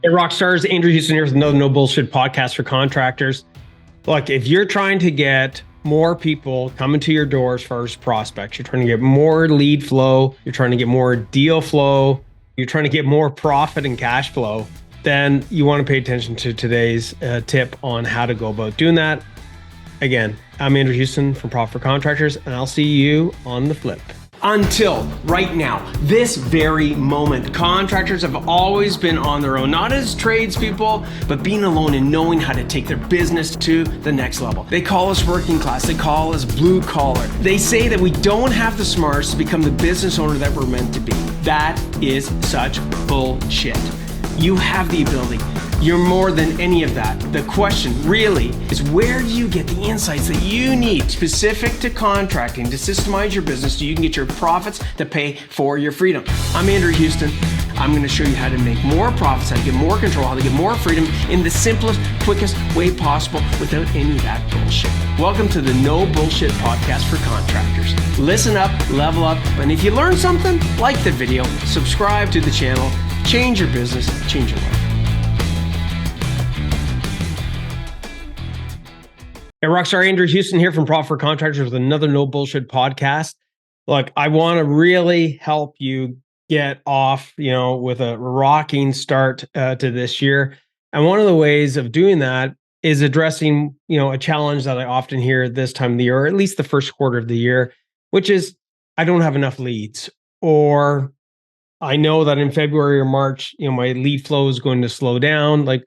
Hey, rock stars, Andrew Houston here with another No Bullshit podcast for contractors. Look, if you're trying to get more people coming to your doors first, prospects, you're trying to get more lead flow, you're trying to get more deal flow, you're trying to get more profit and cash flow, then you want to pay attention to today's tip on how to go about doing that. Again, I'm Andrew Houston from Profit for Contractors, and I'll see you on the flip. Until right now, this very moment, contractors have always been on their own, not as tradespeople, but being alone and knowing how to take their business to the next level. They call us working class, they call us blue collar. They say that we don't have the smarts to become the business owner that we're meant to be. That is such bullshit. You have the ability. You're more than any of that. The question really is, where do you get the insights that you need specific to contracting to systemize your business so you can get your profits to pay for your freedom? I'm Andrew Houston. I'm going to show you how to make more profits, how to get more control, how to get more freedom in the simplest, quickest way possible without any of that bullshit. Welcome to the No Bullshit podcast for contractors. Listen up, level up, and if you learn something, like the video, subscribe to the channel, change your business, change your life. Hey, Rockstar, Andrew Houston here from Profit for Contractors with another No Bullshit podcast. Look, I want to really help you get off, with a rocking start to this year. And one of the ways of doing that is addressing, a challenge that I often hear this time of the year, or at least the first quarter of the year, which is I don't have enough leads, or I know that in February or March, my lead flow is going to slow down. Like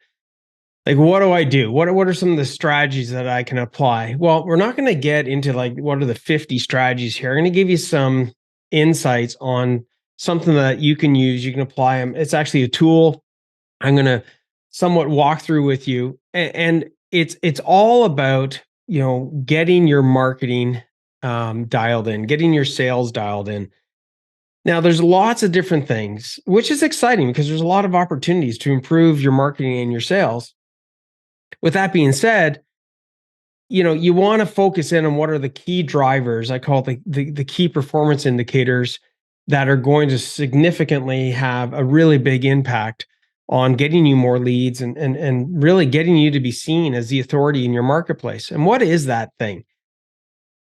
what do I do? What are some of the strategies that I can apply? Well, we're not going to get into what are the 50 strategies here. I'm going to give you some insights on something that you can use. You can apply them. It's actually a tool I'm going to somewhat walk through with you. And it's all about, getting your marketing dialed in, getting your sales dialed in. Now, there's lots of different things, which is exciting because there's a lot of opportunities to improve your marketing and your sales. With that being said, you want to focus in on what are the key drivers. I call it the key performance indicators that are going to significantly have a really big impact on getting you more leads and really getting you to be seen as the authority in your marketplace. And what is that thing?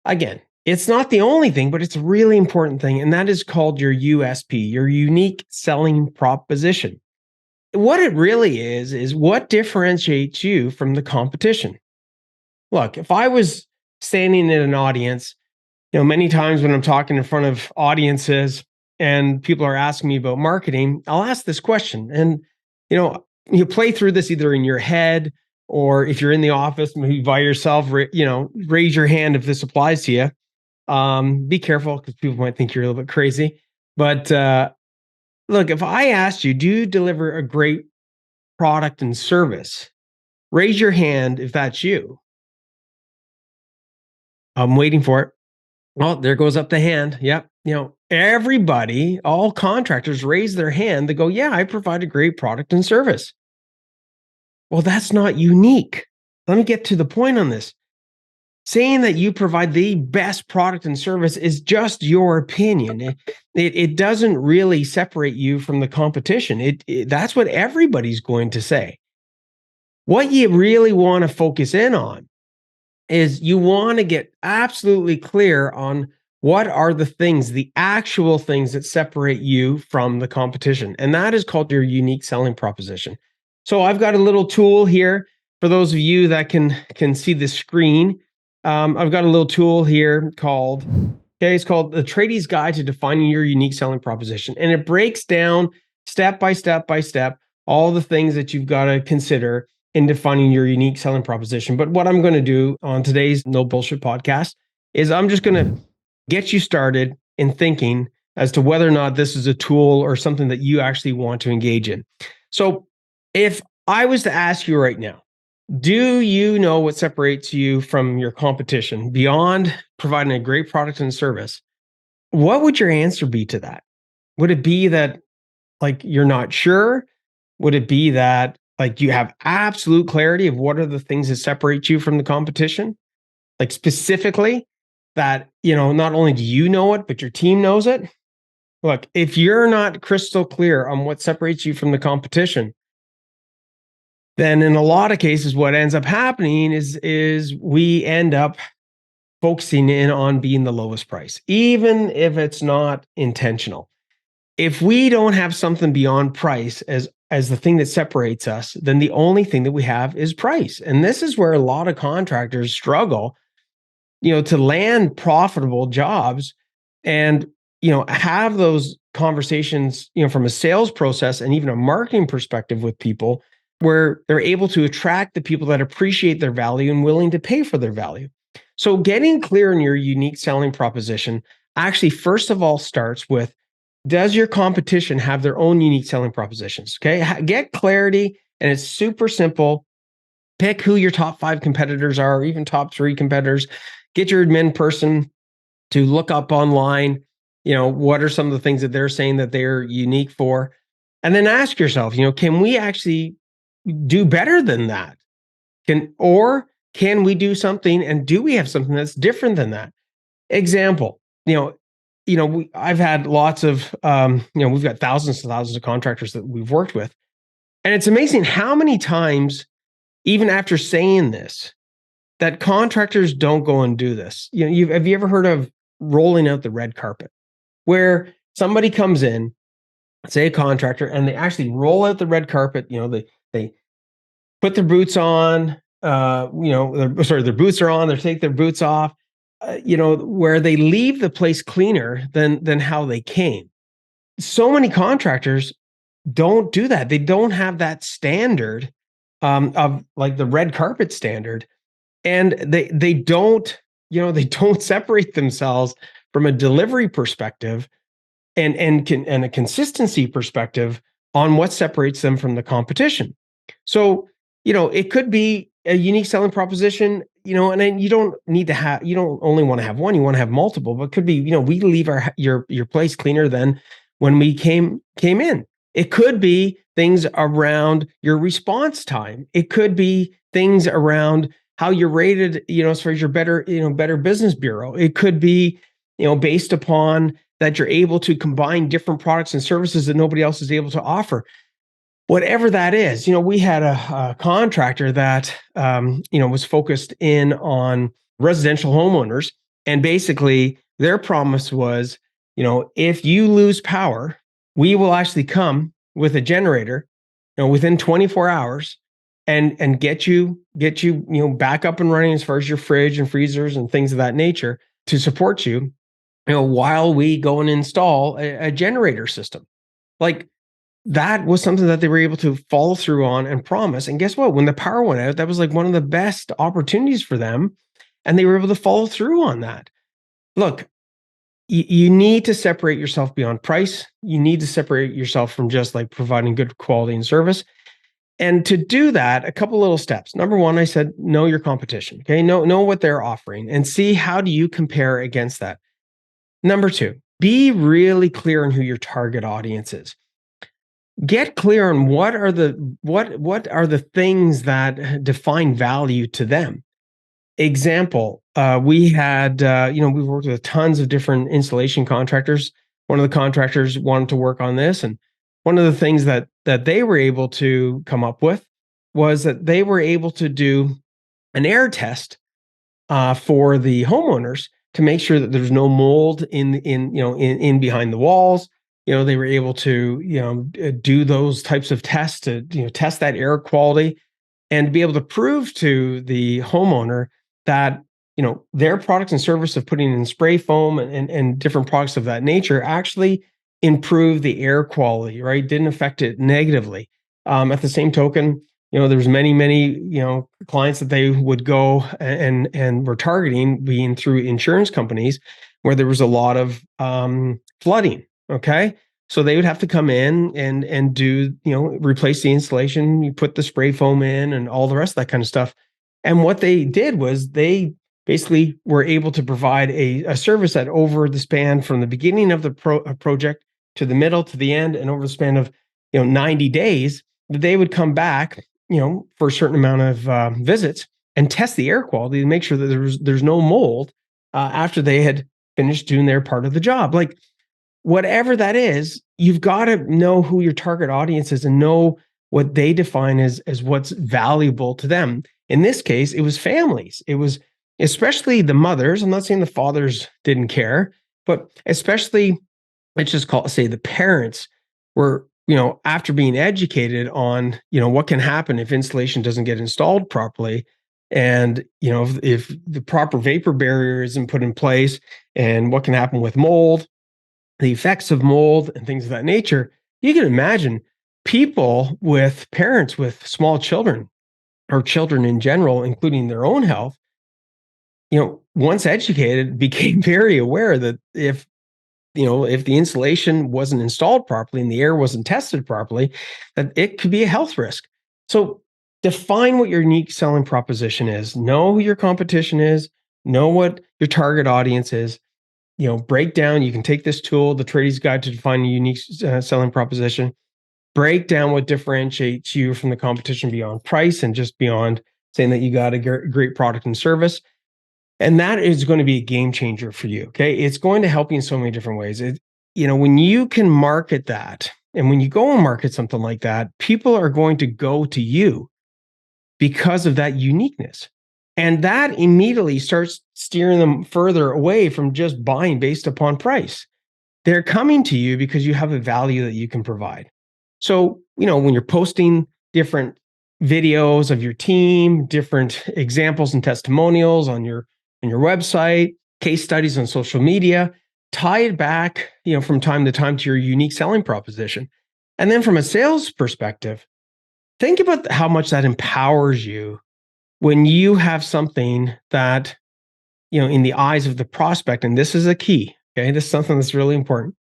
Again, it's not the only thing, but it's a really important thing. And that is called your USP, your unique selling proposition. What it really is what differentiates you from the competition. Look, if I was standing in an audience, many times when I'm talking in front of audiences and people are asking me about marketing, I'll ask this question. And, you play through this either in your head or if you're in the office, maybe by yourself, raise your hand if this applies to you. Be careful because people might think you're a little bit crazy. But look, if I asked you, do you deliver a great product and service? Raise your hand if that's you. I'm waiting for it. Well, there goes up the hand. Yep. Everybody, all contractors raise their hand. They go, yeah, I provide a great product and service. Well, that's not unique. Let me get to the point on this. Saying that you provide the best product and service is just your opinion. It doesn't really separate you from the competition. That's what everybody's going to say. What you really want to focus in on is you want to get absolutely clear on what are the things, the actual things that separate you from the competition. And that is called your unique selling proposition. So I've got a little tool here for those of you that can see the screen. I've got a little tool here it's called the Tradie's Guide to Defining Your Unique Selling Proposition. And it breaks down step by step all the things that you've got to consider in defining your unique selling proposition. But what I'm going to do on today's No Bullshit podcast is I'm just going to get you started in thinking as to whether or not this is a tool or something that you actually want to engage in. So if I was to ask you right now, do you know what separates you from your competition beyond providing a great product and service? What would your answer be to that? Would it be that you're not sure? Would it be that you have absolute clarity of what are the things that separate you from the competition? Specifically that, not only do you know it, but your team knows it. Look, if you're not crystal clear on what separates you from the competition, then in a lot of cases, what ends up happening is we end up focusing in on being the lowest price, even if it's not intentional. If we don't have something beyond price as the thing that separates us, then the only thing that we have is price. And this is where a lot of contractors struggle, to land profitable jobs and, have those conversations, from a sales process and even a marketing perspective with people where they're able to attract the people that appreciate their value and willing to pay for their value. So getting clear in your unique selling proposition actually, first of all, starts with, does your competition have their own unique selling propositions? Okay. Get clarity. And it's super simple. Pick who your top 5 competitors are, or even top 3 competitors. Get your admin person to look up online, what are some of the things that they're saying that they're unique for? And then ask yourself, can we actually do better than that? Can we do something, and do we have something that's different than that? Example, I've had lots of, we've got thousands and thousands of contractors that we've worked with. And it's amazing how many times, even after saying this, that contractors don't go and do this. Have you ever heard of rolling out the red carpet, where somebody comes in, say a contractor, and they actually roll out the red carpet? They put their boots on, their boots are on, they take their boots off, where they leave the place cleaner than how they came. So many contractors don't do that. They don't have that standard of like the red carpet standard, and they don't they don't separate themselves from a delivery perspective and a consistency perspective on what separates them from the competition. So it could be a unique selling proposition, and then you don't only want to have one, you want to have multiple. But it could be, we leave your place cleaner than when we came in. It could be things around your response time. It could be things around how you're rated, as far as your better business bureau. It could be, based upon that you're able to combine different products and services that nobody else is able to offer. Whatever that is, we had a contractor that, was focused in on residential homeowners. And basically their promise was, if you lose power, we will actually come with a generator, within 24 hours and get you, back up and running as far as your fridge and freezers and things of that nature to support you, while we go and install a generator system. Like, that was something that they were able to follow through on and promise. And guess what? When the power went out, that was like one of the best opportunities for them. And they were able to follow through on that. Look, you need to separate yourself beyond price. You need to separate yourself from just like providing good quality and service. And to do that, a couple little steps. Number one, I said, know your competition. Okay. Know what they're offering and see how do you compare against that. Number two, be really clear on who your target audience is. Get clear on what are the things that define value to them. Example, we had, we've worked with tons of different installation contractors. One of the contractors wanted to work on this. And one of the things that they were able to come up with was that they were able to do an air test for the homeowners to make sure that there's no mold in behind the walls. They were able to, do those types of tests to, test that air quality and be able to prove to the homeowner that, their products and service of putting in spray foam and different products of that nature actually improve the air quality, right? Didn't affect it negatively. At the same token, there's many, clients that they would go and were targeting being through insurance companies where there was a lot of flooding. Okay. So they would have to come in and do, replace the insulation, you put the spray foam in and all the rest of that kind of stuff. And what they did was they basically were able to provide a service that over the span from the beginning of the project to the middle to the end and over the span of, 90 days, that they would come back, for a certain amount of visits and test the air quality to make sure that there's no mold after they had finished doing their part of the job. Like, whatever that is, you've got to know who your target audience is and know what they define as what's valuable to them. In this case, it was families. It was especially the mothers. I'm not saying the fathers didn't care, but especially, let's just say the parents were, after being educated on, what can happen if insulation doesn't get installed properly. And, if the proper vapor barrier isn't put in place, and what can happen with mold, the effects of mold and things of that nature, you can imagine parents with small children, or children in general, including their own health, once educated, became very aware that if the insulation wasn't installed properly and the air wasn't tested properly, that it could be a health risk. So define what your unique selling proposition is. Know who your competition is. Know what your target audience is. Break down. You can take this tool, the Tradies Guide to Define a Unique Selling Proposition. Break down what differentiates you from the competition beyond price and just beyond saying that you got a great product and service. And that is going to be a game changer for you. Okay. It's going to help you in so many different ways. When you can market that, and when you go and market something like that, people are going to go to you because of that uniqueness. And that immediately starts steering them further away from just buying based upon price. They're coming to you because you have a value that you can provide. So, when you're posting different videos of your team, different examples and testimonials on your website, case studies on social media, tie it back, from time to time to your unique selling proposition. And then from a sales perspective, think about how much that empowers you when you have something that, in the eyes of the prospect, and this is a key, okay? This is something that's really important.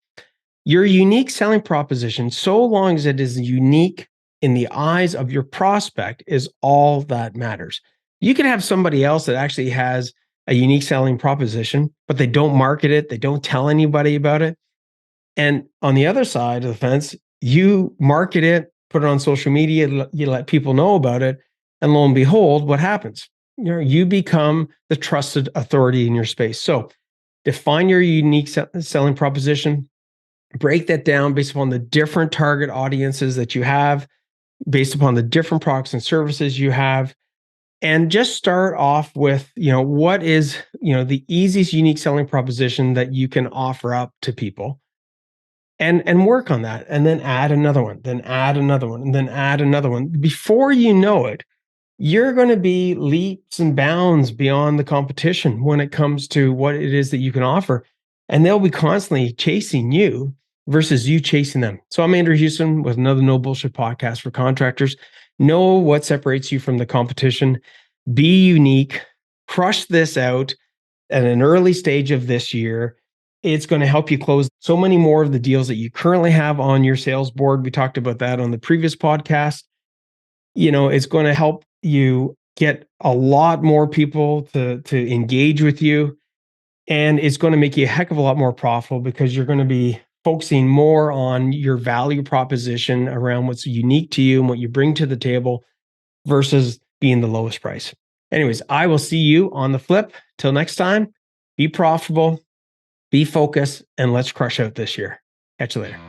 Your unique selling proposition, so long as it is unique in the eyes of your prospect, is all that matters. You can have somebody else that actually has a unique selling proposition, but they don't market it. They don't tell anybody about it. And on the other side of the fence, you market it, put it on social media, you let people know about it. And lo and behold, what happens? You become the trusted authority in your space. So define your unique selling proposition, break that down based upon the different target audiences that you have, based upon the different products and services you have. And just start off with, what is, the easiest unique selling proposition that you can offer up to people, and work on that. And then add another one, then add another one, and then add another one. Before you know it, you're going to be leaps and bounds beyond the competition when it comes to what it is that you can offer. And they'll be constantly chasing you versus you chasing them. So I'm Andrew Houston with another No Bullshit podcast for contractors. Know what separates you from the competition. Be unique. Crush this out at an early stage of this year. It's going to help you close so many more of the deals that you currently have on your sales board. We talked about that on the previous podcast. It's going to help you get a lot more people to engage with you. And it's going to make you a heck of a lot more profitable because you're going to be focusing more on your value proposition around what's unique to you and what you bring to the table versus being the lowest price. Anyways, I will see you on the flip. Till next time, be profitable, be focused, and let's crush out this year. Catch you later.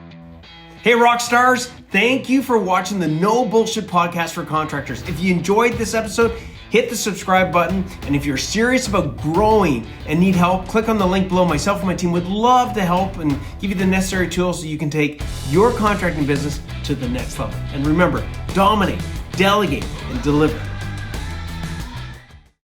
Hey, rock stars. Thank you for watching the No Bullshit podcast for contractors. If you enjoyed this episode, hit the subscribe button. And if you're serious about growing and need help, click on the link below. Myself and my team would love to help and give you the necessary tools so you can take your contracting business to the next level. And remember, dominate, delegate, and deliver.